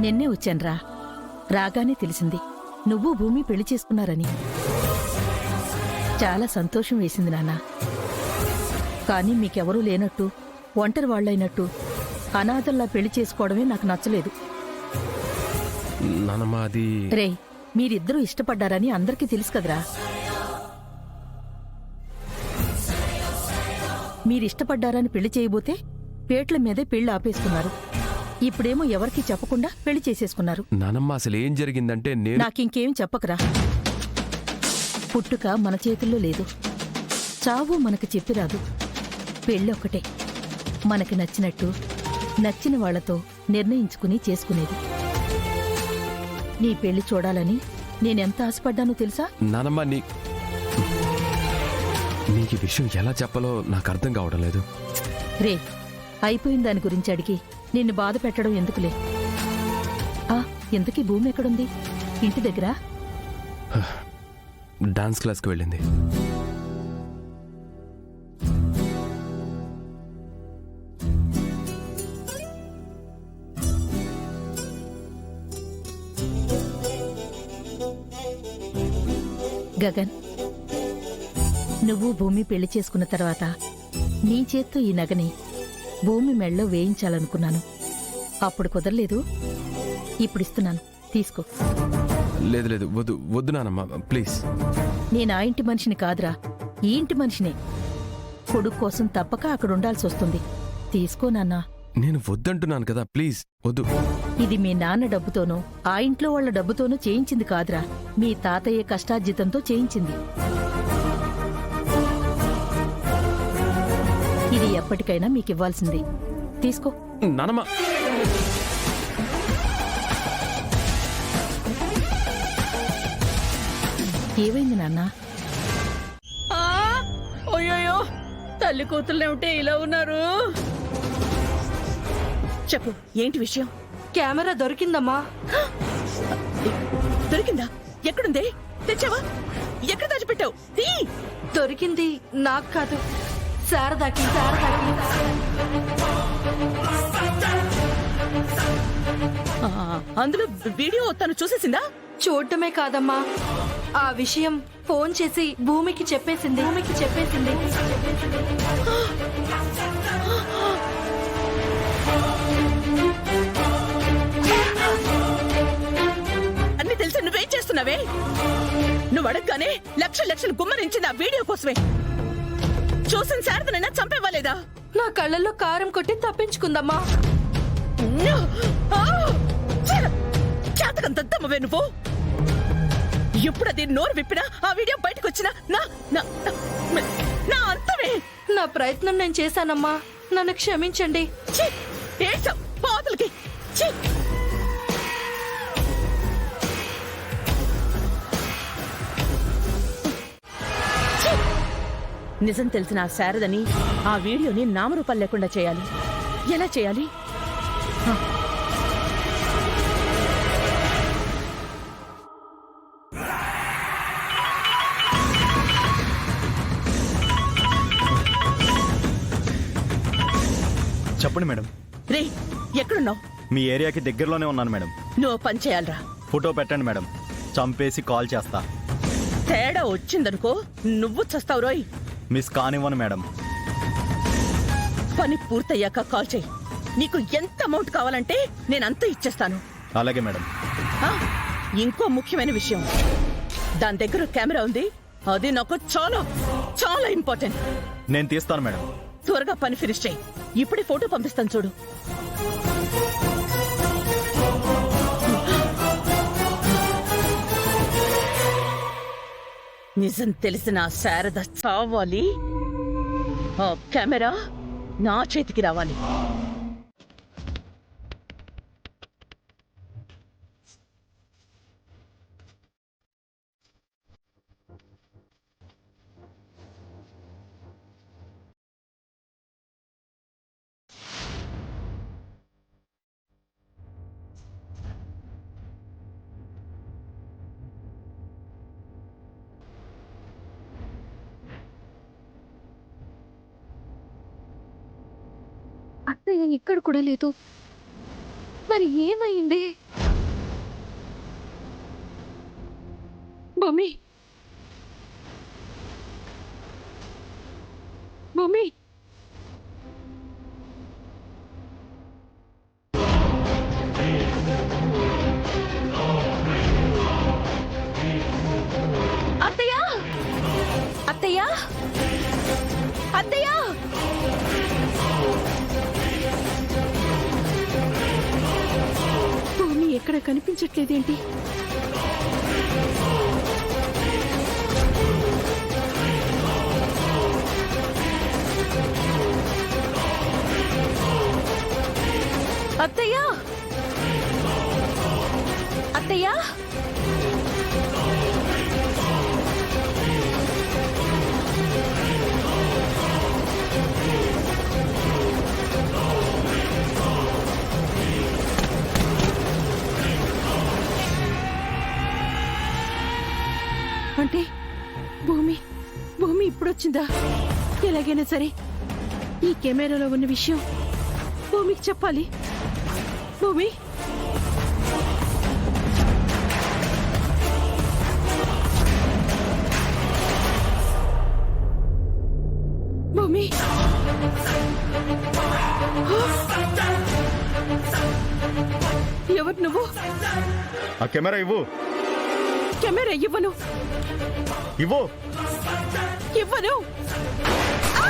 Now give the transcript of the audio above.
నిన్నే వచ్చాన్రా. రాగానే తెలిసింది నువ్వు భూమి పెళ్లి చేసుకున్నారని. చాలా సంతోషం వేసింది నాన్న. కానీ మీకెవరూ లేనట్టు, ఒంటరి వాళ్లైనట్టు అనాథల్లా పెళ్లి చేసుకోవడమే నాకు నచ్చలేదు. నానమ్మ అది రే, మీరిద్దరూ ఇష్టపడ్డారని అందరికీ తెలుసు కదరా. మీరిష్టపడ్డారని పెళ్లి చేయబోతే పేట్ల మీదే పెళ్లి ఆపేసుకున్నారు. ఇప్పుడేమో ఎవరికీ చెప్పకుండా పెళ్లి చేసేసుకున్నారు. నానమ్మ అసలు ఏం జరిగిందంటే నాకింకేం చెప్పకరా. పుట్టుక మన చేతుల్లో లేదు, చావు మనకు చెప్పిరాదు. పెళ్ళొక్కటే, మనకి నచ్చినట్టు నచ్చిన వాళ్లతో నిర్ణయించుకుని చేసుకునేది. నీ పెళ్లి చూడాలని నేనెంత ఆశపడ్డానో తెలుసా? నానమ్మ నీకు విషయం ఎలా చెప్పాలో నాకు అర్థం కావడం లేదు. రే, అయిపోయిన దాని గురించి అడిగి నిన్ను బాధ పెట్టడం ఎందుకులే. ఎందుకీ భూమి ఎక్కడుంది? ఇంటి దగ్గర డాన్స్ క్లాస్కి వెళ్ళింది. గగన్, నువ్వు భూమి పెళ్లి చేసుకున్న తర్వాత నీ చేత్తో ఈ నగని భూమి మెళ్ళో వేయించాలనుకున్నాను. అప్పుడు కుదరలేదు. ఇప్పుడిస్తున్నాను, తీసుకో. లేదు లేదు, వద్దు వద్దు నానమ్మ, ప్లీజ్. నేను ఆ ఇంటి మనిషిని కాదురా, ఈ ఇంటి మనిషినే. కొడుకు కోసం తప్పక అక్కడ ఉండాల్సి వస్తుంది. తీసుకో నాన్నా. నేను వద్దంటున్నాను కదా, ప్లీజ్ వద్దు. ఇది మీ నాన్న డబ్బుతోనూ ఆ ఇంట్లో వాళ్ల డబ్బుతోనూ చేయించింది కాదురా, మీ తాతయ్య కష్టార్జితంతో చేయించింది. ఇది ఎప్పటికైనా మీకివ్వాల్సింది. తీసుకో నానమ్మ. ఏమైంది నాన్నా? అయ్యో, తల్లి కూతుర్లేమిటే ఇలా ఉన్నారు? చెప్పు, ఏంటి విషయం? కెమెరా దొరికిందమ్మా. దొరికిందా? ఎక్కడుంది? తెచ్చావా? ఎక్కడ దాచిపెట్టావు? దొరికింది నాకు కాదు, శారదాకి. అందులో వీడియో తను చూసేసిందా? చూడటమే కాదమ్మా, ఆ విషయం ఫోన్ చేసి భూమికి చెప్పేసింది. అన్ని తెలిసి నువ్వేం చేస్తున్నావే? నువ్వు అడగగానే లక్షలు గుమ్మరించింది ఆ వీడియో కోసమే. చూసిన శారదనైనా చంపేవాలేదా? నా కళ్ళల్లో కారం కొట్టి తప్పించుకుందమ్మా. చేతకంత దమ్మవే నువ్వు. ఎప్పుడది నోరు విప్పినా ఆ వీడియో బయటకు వచ్చినా నా అంతమే. నా ప్రయత్నం నేను చేశానమ్మా, నన్ను క్షమించండి. పాతలకి నిజం తెలిసిన ఆ శారదని ఆ వీడియోని నామరూపాలు లేకుండా చేయాలి. ఎలా చేయాలి? చెప్పండి మేడం. రే, ఎక్కడున్నావు? మీ ఏరియాకి దగ్గరలోనే ఉన్నాను మేడం. నువ్వు పని చేయాలరా. ఫోటో పెట్టండి మేడం, చంపేసి కాల్ చేస్తా. తేడా వచ్చిందనుకో నువ్వు చస్తావు రోయ్. మిస్ కానివ్వను మేడం. పని పూర్తయ్యాక కాల్ చెయ్యి. నీకు ఎంత అమౌంట్ కావాలంటే నేనంతా ఇచ్చేస్తాను. అలాగే మేడం. ఇంకో ముఖ్యమైన విషయం, దాని దగ్గర కెమెరా ఉంది. అది నాకు చాలా చాలా ఇంపార్టెంట్. నేను తీస్తాను మేడం. త్వరగా పని ఫినిష్ చెయ్యి. ఇప్పుడే ఫోటో పంపిస్తాను చూడు. నిజం తెలిసిన శారద చావాలి. ఆ కెమెరా నా చేతికి రావాలి. అత్తయ్య ఇక్కడ కూడా లేదు. మరి ఏమైంది? భూమి, భూమి, అత్తయ్య, అత్తయ్య, అత్తయ్య. భూమి ఎక్కడ కనిపించట్లేదేంటి? అత్తయ్య, అత్తయ్య, అంటే భూమి భూమి ఇప్పుడొచ్చిందా? ఎలాగైనా సరే ఈ కెమెరాలో ఉన్న విషయం భూమికి చెప్పాలి. భూమి, భూమి, ఎవరు నువ్వు? ఆ కెమెరా ఇవ్వు. కెమెరా ఇవ్వను, ఇవ్వు. ఇవ్వను. ఆ!